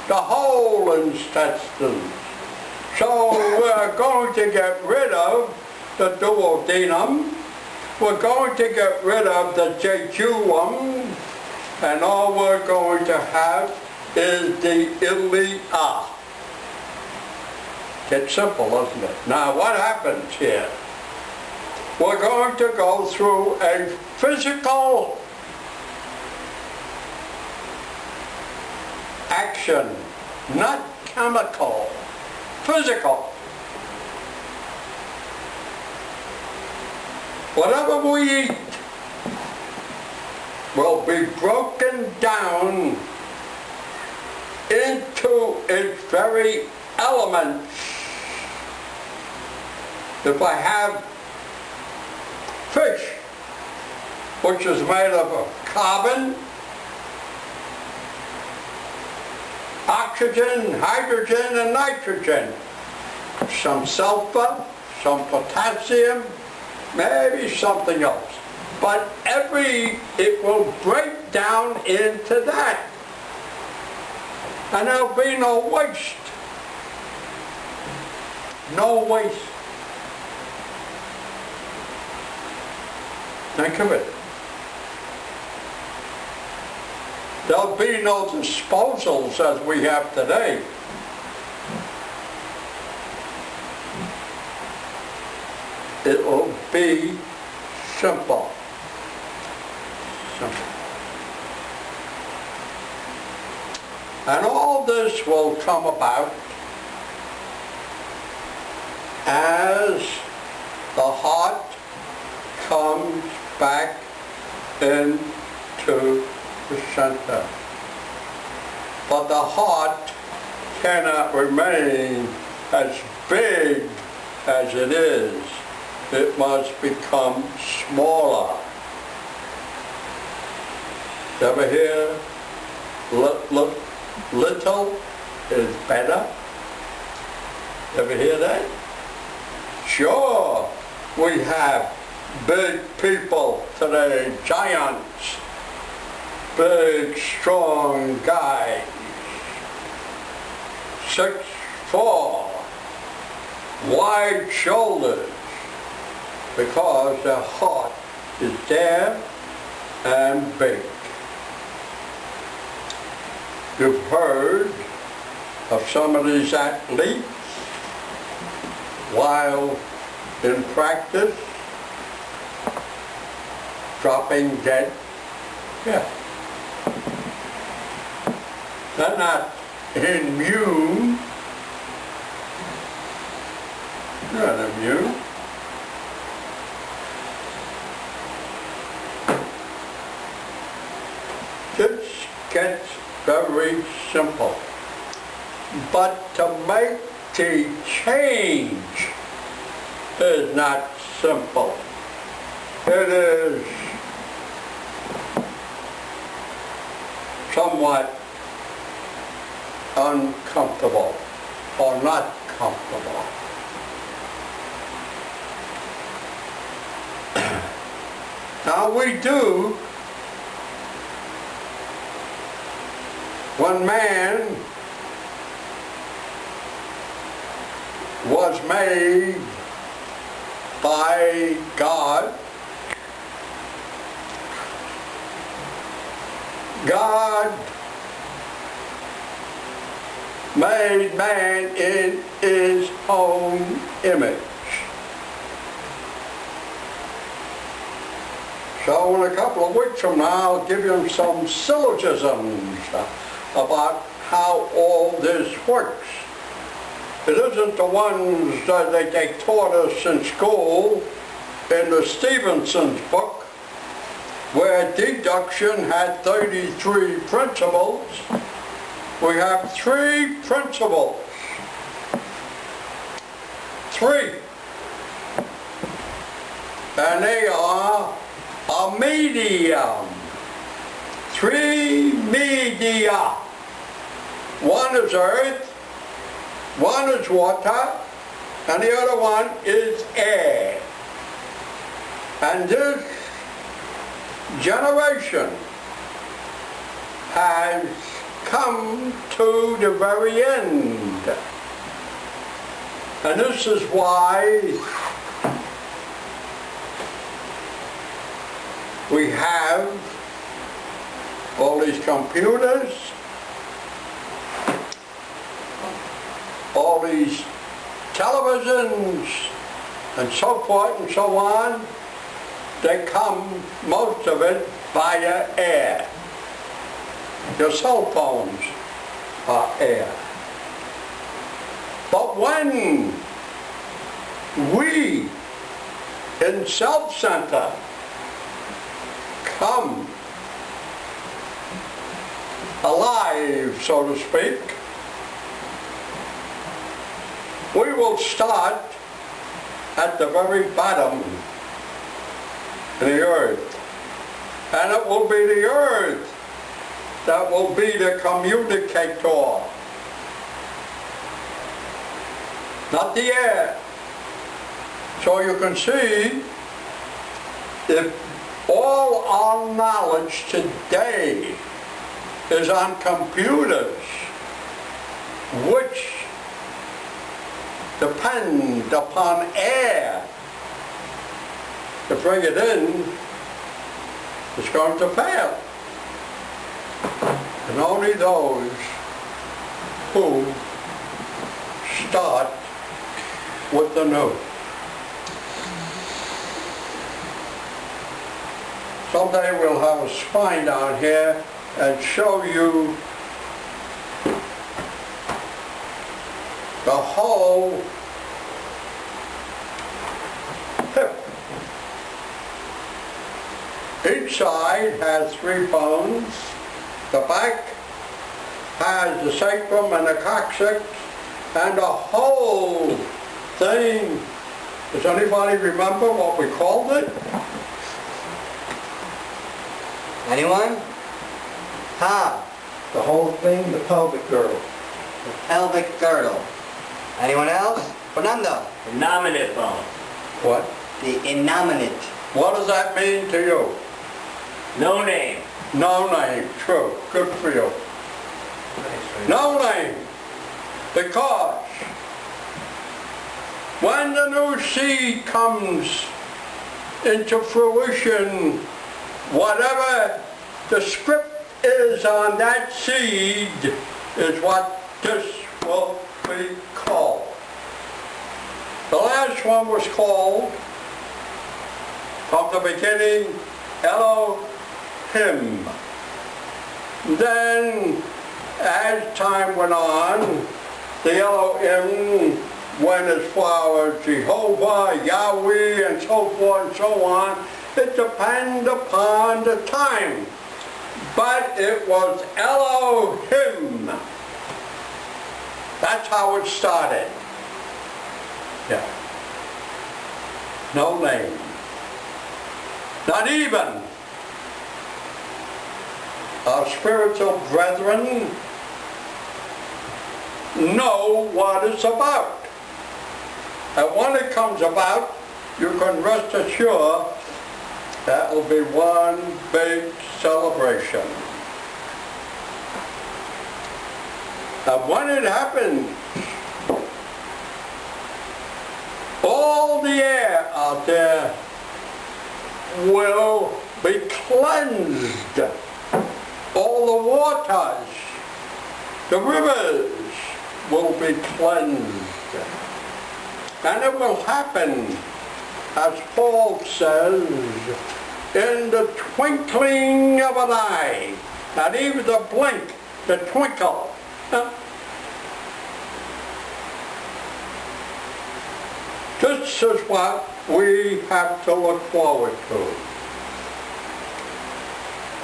the whole intestines. So we're going to get rid of the duodenum, we're going to get rid of the jejunum, and all we're going to have is the ilia. It's simple, isn't it? Now what happens here? We're going to go through a physical action, not chemical, physical. Whatever we eat will be broken down into its very elements. If I have fish, which is made up of carbon, oxygen, hydrogen, and nitrogen, some sulfur, some potassium, maybe something else. But it will break down into that. And there'll be no waste. No waste. Think of it. There'll be no disposals as we have today. It will be simple. Simple. And all this will come about as the heart comes back into the center. But the heart cannot remain as big as it is. It must become smaller. You ever hear little is better? You ever hear that? Sure, we have big people today, giants, big, strong guys, 6'4", wide shoulders, because their heart is there and big. You've heard of some of these athletes while in practice dropping dead. Yeah. They're not immune. They're not immune. This gets very simple. But to make the change is not simple. It is somewhat uncomfortable or not comfortable. Now we do, when man was made by God, God made man in his own image. So in a couple of weeks from now, I'll give you some syllogisms about how all this works. It isn't the ones that they taught us in school in the Stevenson's book, where deduction had 33 principles. We have 3 principles. 3. And they are a medium. 3 media. One is earth, one is water, and the other one is air. And this generation has come to the very end. And this is why we have all these computers, all these televisions, and so forth and so on. They come, most of it, via air. Your cell phones are air. But when we in self-center come alive, so to speak, we will start at the very bottom of the earth. And it will be the earth that will be the communicator, not the air. So you can see, if all our knowledge today is on computers, which depend upon air to bring it in, it's going to fail. And only those who start with the new. Someday we'll have a spine down here and show you the whole hip. Each side has 3 bones. The back has the sacrum and the coccyx and the whole thing. Does anybody remember what we called it? Anyone? How? The whole thing, the pelvic girdle. The pelvic girdle. Anyone else? Fernando. Innominate bone. What? The innominate. What does that mean to you? No name. No name. True. Good for you. No name. Because when the new seed comes into fruition, whatever the script is on that seed is what this will be called. The last one was called, from the beginning, Elohim. Then, as time went on, the Elohim went as far as Jehovah, Yahweh, and so forth and so on. It depends upon the time. But it was Elohim. That's how it started. Yeah. No name. Not even our spiritual brethren know what it's about. And when it comes about, you can rest assured that will be one big celebration. And when it happens, all the air out there will be cleansed. All the waters, the rivers will be cleansed. And it will happen, as Paul says, in the twinkling of an eye. Not even the blink, the twinkle. This is what we have to look forward to.